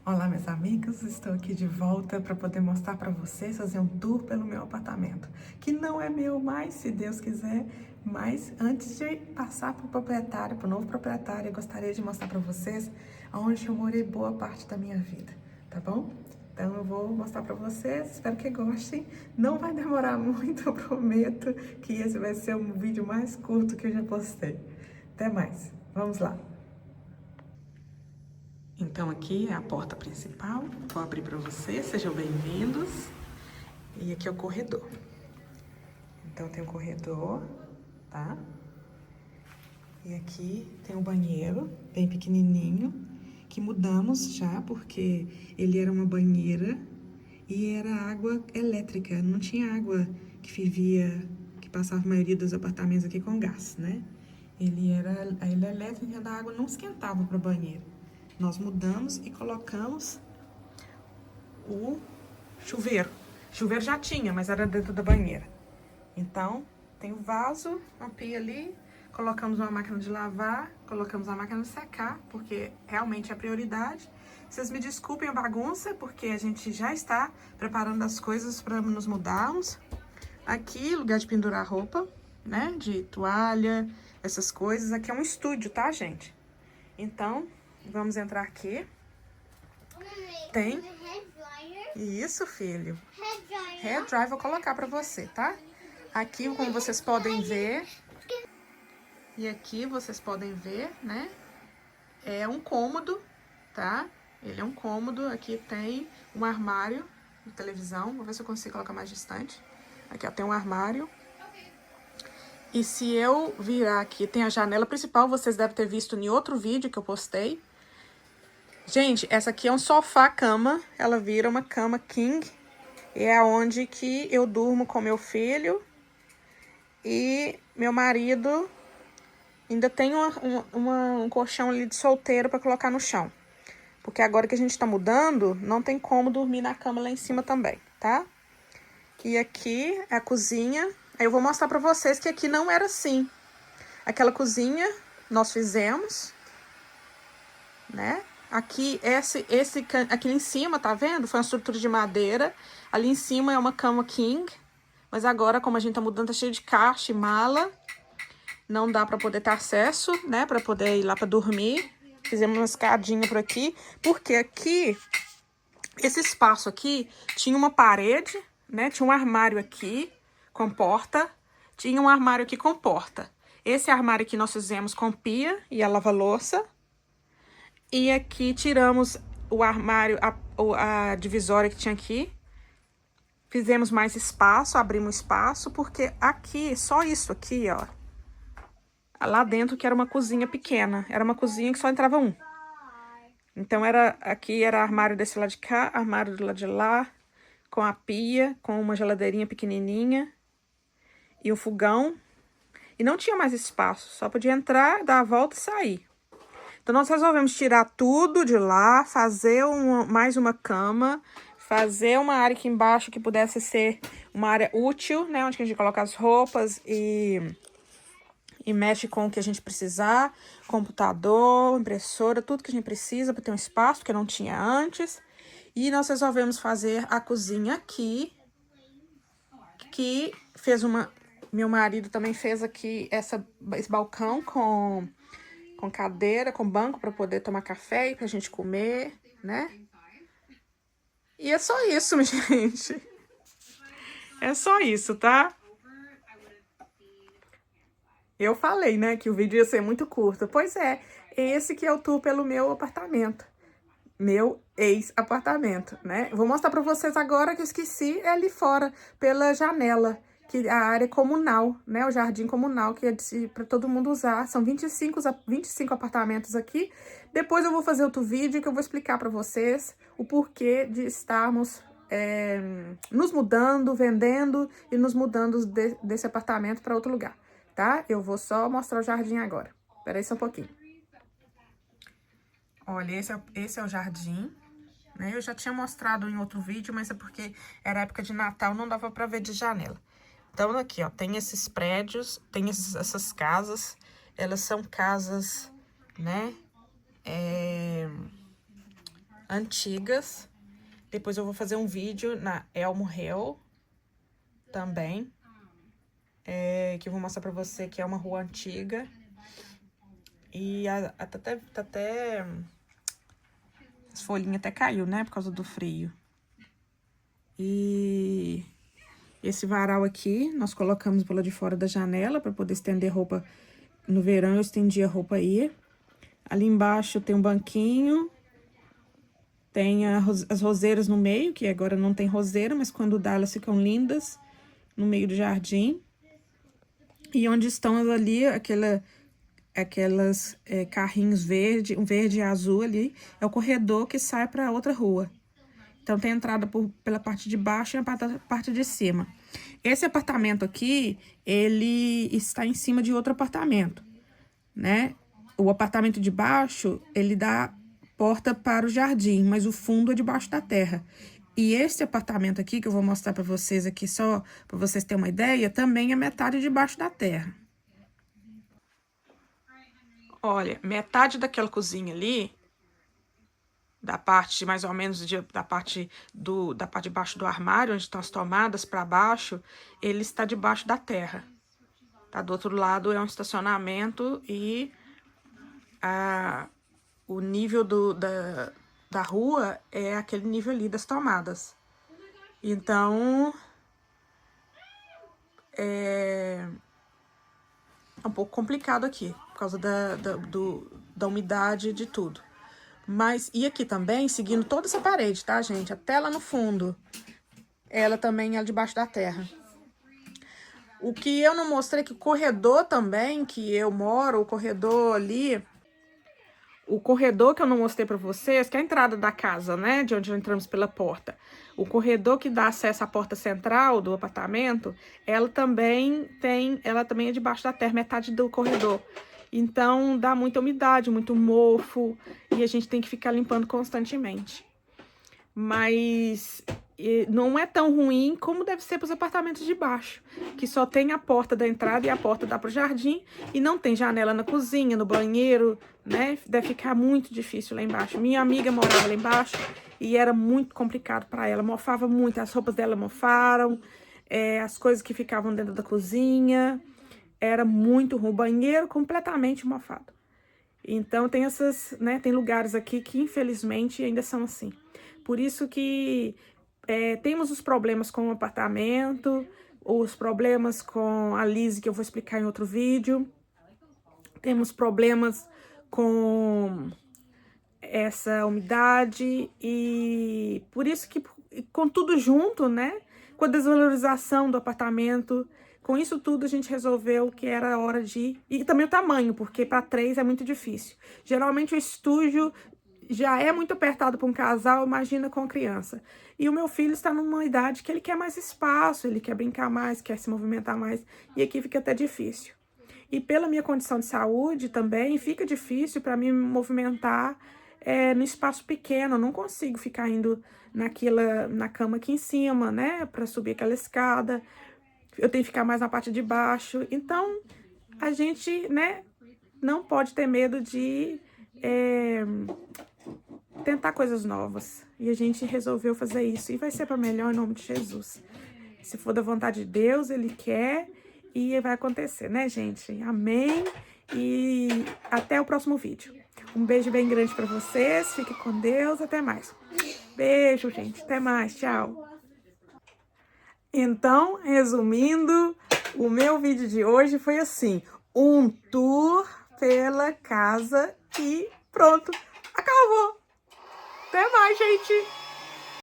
Olá, meus amigos, estou aqui de volta para poder mostrar para vocês, fazer um tour pelo meu apartamento, que não é meu mais, se Deus quiser, mas antes de passar para o proprietário, para o novo proprietário, eu gostaria de mostrar para vocês onde eu morei boa parte da minha vida, tá bom? Então eu vou mostrar para vocês, espero que gostem, não vai demorar muito, eu prometo que esse vai ser um vídeo mais curto que eu já postei. Até mais, vamos lá! Então aqui é a porta principal, vou abrir para vocês, sejam bem-vindos. E aqui é o corredor. Então tem o corredor, tá? E aqui tem o banheiro, bem pequenininho, que mudamos já, porque ele era uma banheira e era água elétrica, não tinha água que fervia, que passava a maioria dos apartamentos aqui com gás, né? Ele era elétrica, a água não esquentava para o banheiro. Nós mudamos e colocamos o chuveiro. Chuveiro já tinha, mas era dentro da banheira. Então, tem o vaso, uma pia ali, colocamos uma máquina de lavar, colocamos a máquina de secar, porque realmente é a prioridade. Vocês me desculpem a bagunça, porque a gente já está preparando as coisas para nos mudarmos. Aqui, lugar de pendurar roupa, né, de toalha, essas coisas. Aqui é um estúdio, tá, gente? Então, vamos entrar aqui. Tem. Isso, filho. Hair dryer, vou colocar pra você, tá? Aqui, como vocês podem ver. E aqui, vocês podem ver, né? É um cômodo, tá? Ele é um cômodo. Aqui tem um armário de televisão. Vou ver se eu consigo colocar mais distante. Aqui, ó, tem um armário. E se eu virar aqui, tem a janela principal. Vocês devem ter visto em outro vídeo que eu postei. Gente, essa aqui é um sofá-cama, ela vira uma cama king, e é onde que eu durmo com meu filho, e meu marido ainda tem um colchão ali de solteiro para colocar no chão, porque agora que a gente tá mudando, não tem como dormir na cama lá em cima também, tá? E aqui é a cozinha, aí eu vou mostrar para vocês que aqui não era assim. Aquela cozinha nós fizemos, né? Aqui, aqui em cima, tá vendo? Foi uma estrutura de madeira. Ali em cima é uma cama king. Mas agora, como a gente tá mudando, tá cheio de caixa e mala. Não dá pra poder ter acesso, né? Pra poder ir lá pra dormir. Fizemos uma escadinha por aqui. Porque aqui, esse espaço aqui, tinha uma parede, né? Tinha um armário aqui com porta. Tinha um armário aqui com porta. Esse armário aqui nós fizemos com pia e a lava-louça. E aqui tiramos o armário, a divisória que tinha aqui. Fizemos mais espaço, abrimos espaço, porque aqui, só isso aqui, ó. Lá dentro que era uma cozinha pequena. Era uma cozinha que só entrava um. Então, aqui era armário desse lado de cá, armário do lado de lá, com a pia, com uma geladeirinha pequenininha. E o fogão. E não tinha mais espaço, só podia entrar, dar a volta e sair. Então, nós resolvemos tirar tudo de lá, fazer mais uma cama, fazer uma área aqui embaixo que pudesse ser uma área útil, né? Onde a gente coloca as roupas e mexe com o que a gente precisar. Computador, impressora, tudo que a gente precisa para ter um espaço que não tinha antes. E nós resolvemos fazer a cozinha aqui, que fez meu marido também fez aqui esse balcão com cadeira, com banco para poder tomar café e pra gente comer, né? E é só isso, minha gente. É só isso, tá? Eu falei, né, que o vídeo ia ser muito curto. Pois é, esse que é o tour pelo meu apartamento. Meu ex-apartamento, né? Vou mostrar pra vocês agora que eu esqueci, é ali fora, pela janela. Que a área comunal, né? O jardim comunal, que é para todo mundo usar. São 25 apartamentos aqui. Depois eu vou fazer outro vídeo que eu vou explicar para vocês o porquê de estarmos nos mudando, vendendo e nos mudando desse apartamento para outro lugar, tá? Eu vou só mostrar o jardim agora. Espera aí só um pouquinho. Olha, esse é o jardim, né? Eu já tinha mostrado em outro vídeo, mas é porque era época de Natal, não dava para ver de janela. Então, aqui, ó, tem esses prédios, tem essas casas, elas são casas, né, antigas. Depois eu vou fazer um vídeo na Elmo Hill também. Que eu vou mostrar pra você que é uma rua antiga. E tá até... As folhinhas até caiu, né? Por causa do frio. E esse varal aqui, nós colocamos pela de fora da janela para poder estender roupa. No verão eu estendia a roupa aí. Ali embaixo tem um banquinho. Tem as roseiras no meio, que agora não tem roseira, mas quando dá elas ficam lindas no meio do jardim. E onde estão ali, aquelas carrinhos verde, um verde e azul ali, é o corredor que sai para outra rua. Então, tem entrada pela parte de baixo e a parte de cima. Esse apartamento aqui, ele está em cima de outro apartamento, né? O apartamento de baixo, ele dá porta para o jardim, mas o fundo é debaixo da terra. E esse apartamento aqui, que eu vou mostrar para vocês aqui só para vocês terem uma ideia, também é metade debaixo da terra. Olha, metade daquela cozinha ali, da parte mais ou menos da parte de baixo do armário, onde estão as tomadas para baixo, ele está debaixo da terra. Tá? Do outro lado é um estacionamento e o nível da rua é aquele nível ali das tomadas. Então, é um pouco complicado aqui, por causa da umidade de tudo. Mas, e aqui também, seguindo toda essa parede, tá, gente? Até lá no fundo, ela também é debaixo da terra. O que eu não mostrei, que o corredor também, que eu moro, o corredor ali... O corredor que eu não mostrei pra vocês, que é a entrada da casa, né? De onde entramos pela porta. O corredor que dá acesso à porta central do apartamento, ela também é debaixo da terra, metade do corredor. Então, dá muita umidade, muito mofo, e a gente tem que ficar limpando constantemente. Mas não é tão ruim como deve ser para os apartamentos de baixo, que só tem a porta da entrada e a porta dá para o jardim, e não tem janela na cozinha, no banheiro, né? Deve ficar muito difícil lá embaixo. Minha amiga morava lá embaixo e era muito complicado para ela, mofava muito, as roupas dela mofaram, as coisas que ficavam dentro da cozinha, era muito ruim, o banheiro completamente mofado. Então, tem tem lugares aqui que, infelizmente, ainda são assim. Por isso que temos os problemas com o apartamento, os problemas com a Lizzie, que eu vou explicar em outro vídeo. Temos problemas com essa umidade e por isso que, com tudo junto, né? Com a desvalorização do apartamento, com isso tudo a gente resolveu que era hora de... E também o tamanho, porque para 3 é muito difícil. Geralmente o estúdio já é muito apertado para um casal, imagina com criança. E o meu filho está numa idade que ele quer mais espaço, ele quer brincar mais, quer se movimentar mais, e aqui fica até difícil. E pela minha condição de saúde também, fica difícil para mim me movimentar no espaço pequeno. Eu não consigo ficar indo na cama aqui em cima, né, para subir aquela escada. Eu tenho que ficar mais na parte de baixo. Então, a gente, né, não pode ter medo de tentar coisas novas. E a gente resolveu fazer isso. E vai ser para melhor em nome de Jesus. Se for da vontade de Deus, Ele quer e vai acontecer, né, gente? Amém. E até o próximo vídeo. Um beijo bem grande para vocês. Fique com Deus. Até mais. Beijo, gente. Até mais. Tchau. Então, resumindo, o meu vídeo de hoje foi assim, um tour pela casa e pronto, acabou. Até mais, gente!